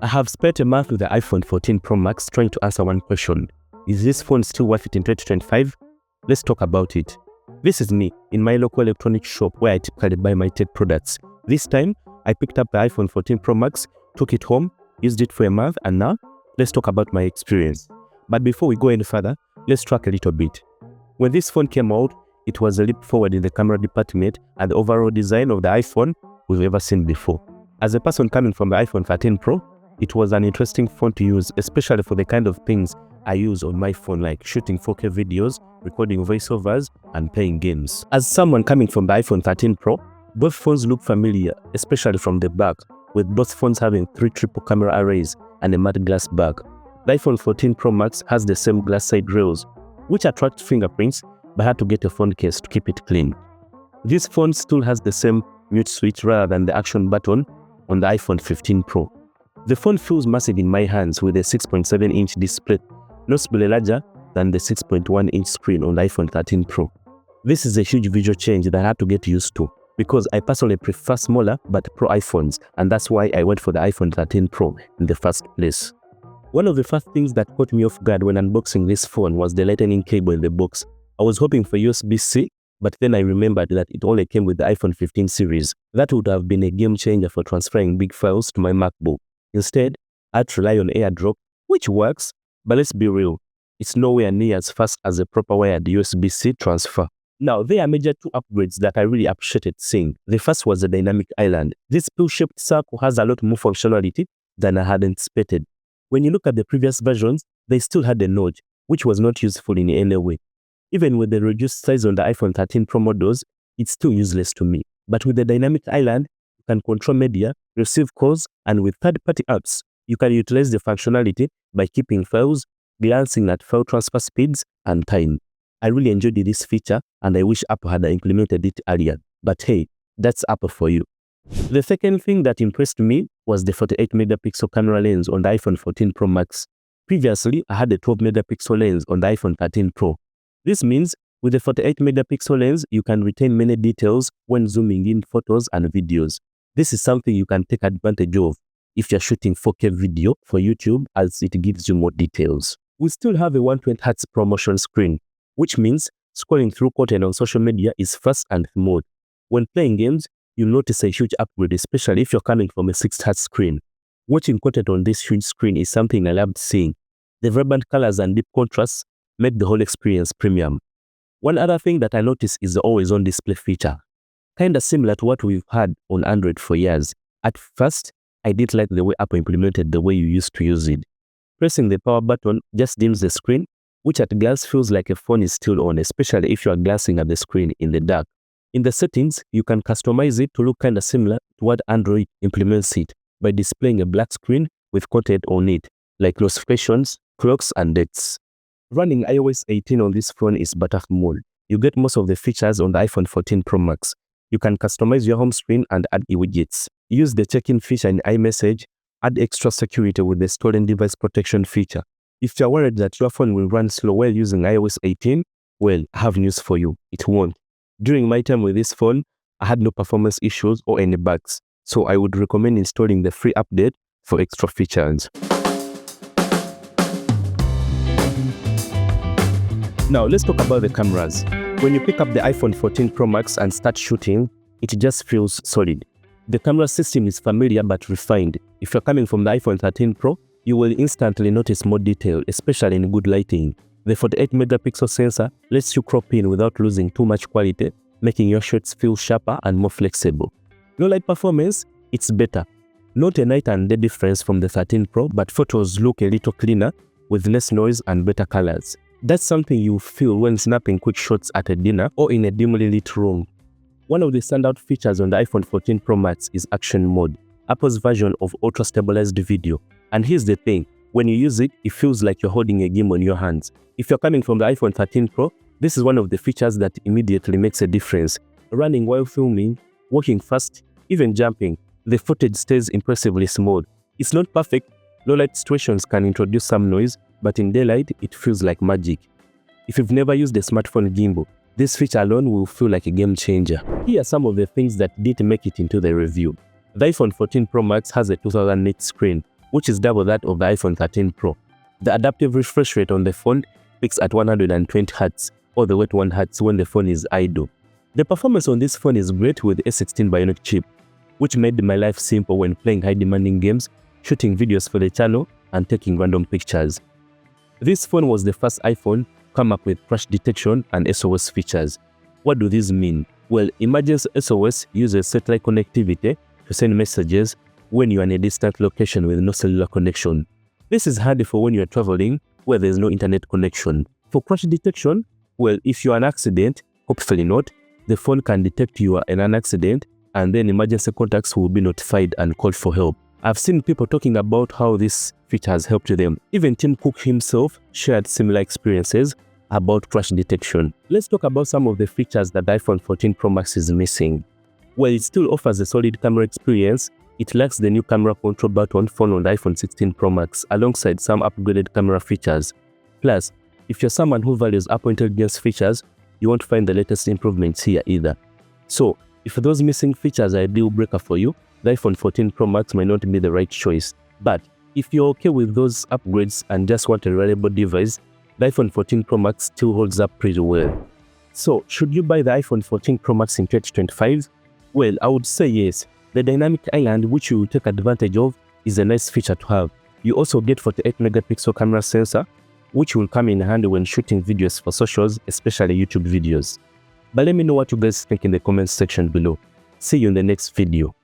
I have spent a month with the iPhone 14 Pro Max trying to answer one question. Is this phone still worth it in 2025? Let's talk about it. This is me in my local electronics shop where I typically buy my tech products. This time, I picked up the iPhone 14 Pro Max, took it home, used it for a month, and now, let's talk about my experience. But before we go any further, let's track a little bit. When this phone came out, it was a leap forward in the camera department and the overall design of the iPhone we've ever seen before. As a person coming from the iPhone 13 Pro, it was an interesting phone to use, especially for the kind of things I use on my phone, like shooting 4K videos, recording voiceovers, and playing games. As someone coming from the iPhone 13 Pro, both phones look familiar, especially from the back, with both phones having 3 triple camera arrays and a matte glass back. The iPhone 14 Pro Max has the same glass side rails, which attract fingerprints, but had to get a phone case to keep it clean. This phone still has the same mute switch rather than the action button on the iPhone 15 Pro. The phone feels massive in my hands with a 6.7-inch display, noticeably larger than the 6.1-inch screen on the iPhone 13 Pro. This is a huge visual change that I had to get used to, because I personally prefer smaller but Pro iPhones, and that's why I went for the iPhone 13 Pro in the first place. One of the first things that caught me off guard when unboxing this phone was the lightning cable in the box. I was hoping for USB-C, but then I remembered that it only came with the iPhone 15 series. That would have been a game changer for transferring big files to my MacBook. Instead, I had to rely on AirDrop, which works, but let's be real, it's nowhere near as fast as a proper wired USB-C transfer. Now, there are major two upgrades that I really appreciated seeing. The first was the dynamic island. This pill-shaped circle has a lot more functionality than I had anticipated. When you look at the previous versions, they still had a notch, which was not useful in any way. Even with the reduced size on the iPhone 13 Pro models, it's still useless to me. But with the dynamic island, you can control media, receive calls, and with third-party apps, you can utilize the functionality by keeping files, glancing at file transfer speeds, and time. I really enjoyed this feature, and I wish Apple had implemented it earlier. But hey, that's Apple for you. The second thing that impressed me was the 48-megapixel camera lens on the iPhone 14 Pro Max. Previously, I had a 12-megapixel lens on the iPhone 13 Pro. This means with the 48-megapixel lens, you can retain many details when zooming in photos and videos. This is something you can take advantage of if you're shooting 4K video for YouTube, as it gives you more details. We still have a 120Hz promotion screen, which means scrolling through content on social media is fast and smooth. When playing games, you'll notice a huge upgrade, especially if you're coming from a 6Hz screen. Watching content on this huge screen is something I loved seeing. The vibrant colors and deep contrasts make the whole experience premium. One other thing that I noticed is the always-on display feature. Kinda similar to what we've had on Android for years. At first, I didn't like the way Apple implemented the way you used to use it. Pressing the power button just dims the screen, which at glance feels like a phone is still on, especially if you are glancing at the screen in the dark. In the settings, you can customize it to look kinda similar to what Android implements it by displaying a black screen with content on it, like notifications, clocks, and dates. Running iOS 18 on this phone is buttermilk. You get most of the features on the iPhone 14 Pro Max. You can customize your home screen and add widgets. Use the check-in feature in iMessage, add extra security with the stolen device protection feature. If you're worried that your phone will run slow while using iOS 18, well, I have news for you, it won't. During my time with this phone, I had no performance issues or any bugs, so I would recommend installing the free update for extra features. Now, let's talk about the cameras. When you pick up the iPhone 14 Pro Max and start shooting, it just feels solid. The camera system is familiar but refined. If you're coming from the iPhone 13 Pro, you will instantly notice more detail, especially in good lighting. The 48-megapixel sensor lets you crop in without losing too much quality, making your shots feel sharper and more flexible. Low light performance, it's better. Not a night and day difference from the 13 Pro, but photos look a little cleaner with less noise and better colors. That's something you feel when snapping quick shots at a dinner or in a dimly lit room. One of the standout features on the iPhone 14 Pro Max is Action Mode, Apple's version of ultra-stabilized video. And here's the thing, when you use it, it feels like you're holding a game on your hands. If you're coming from the iPhone 13 Pro, this is one of the features that immediately makes a difference. Running while filming, walking fast, even jumping, the footage stays impressively smooth. It's not perfect, low-light situations can introduce some noise, but in daylight, it feels like magic. If you've never used a smartphone gimbal, this feature alone will feel like a game changer. Here are some of the things that didn't make it into the review. The iPhone 14 Pro Max has a 2000 nit screen, which is double that of the iPhone 13 Pro. The adaptive refresh rate on the phone peaks at 120 Hz all the way to 1 Hz when the phone is idle. The performance on this phone is great with the A16 Bionic chip, which made my life simple when playing high-demanding games, shooting videos for the channel, and taking random pictures. This phone was the first iPhone to come up with crash detection and SOS features. What do these mean? Well, emergency SOS uses satellite connectivity to send messages when you are in a distant location with no cellular connection. This is handy for when you are traveling where there is no internet connection. For crash detection, well, if you are in an accident, hopefully not, the phone can detect you are in an accident and then emergency contacts will be notified and called for help. I've seen people talking about how this feature has helped them. Even Tim Cook himself shared similar experiences about crash detection. Let's talk about some of the features that the iPhone 14 Pro Max is missing. Well, it still offers a solid camera experience. It lacks the new camera control button found on the iPhone 16 Pro Max alongside some upgraded camera features. Plus, if you're someone who values Apple Intelligence features, you won't find the latest improvements here either. So, if those missing features are a deal breaker for you, the iPhone 14 Pro Max might not be the right choice. But if you're okay with those upgrades and just want a reliable device, the iPhone 14 Pro Max still holds up pretty well. So, should you buy the iPhone 14 Pro Max in 2025? Well, I would say yes. The dynamic island, which you will take advantage of, is a nice feature to have. You also get 48 megapixel camera sensor, which will come in handy when shooting videos for socials, especially YouTube videos. But let me know what you guys think in the comments section below. See you in the next video.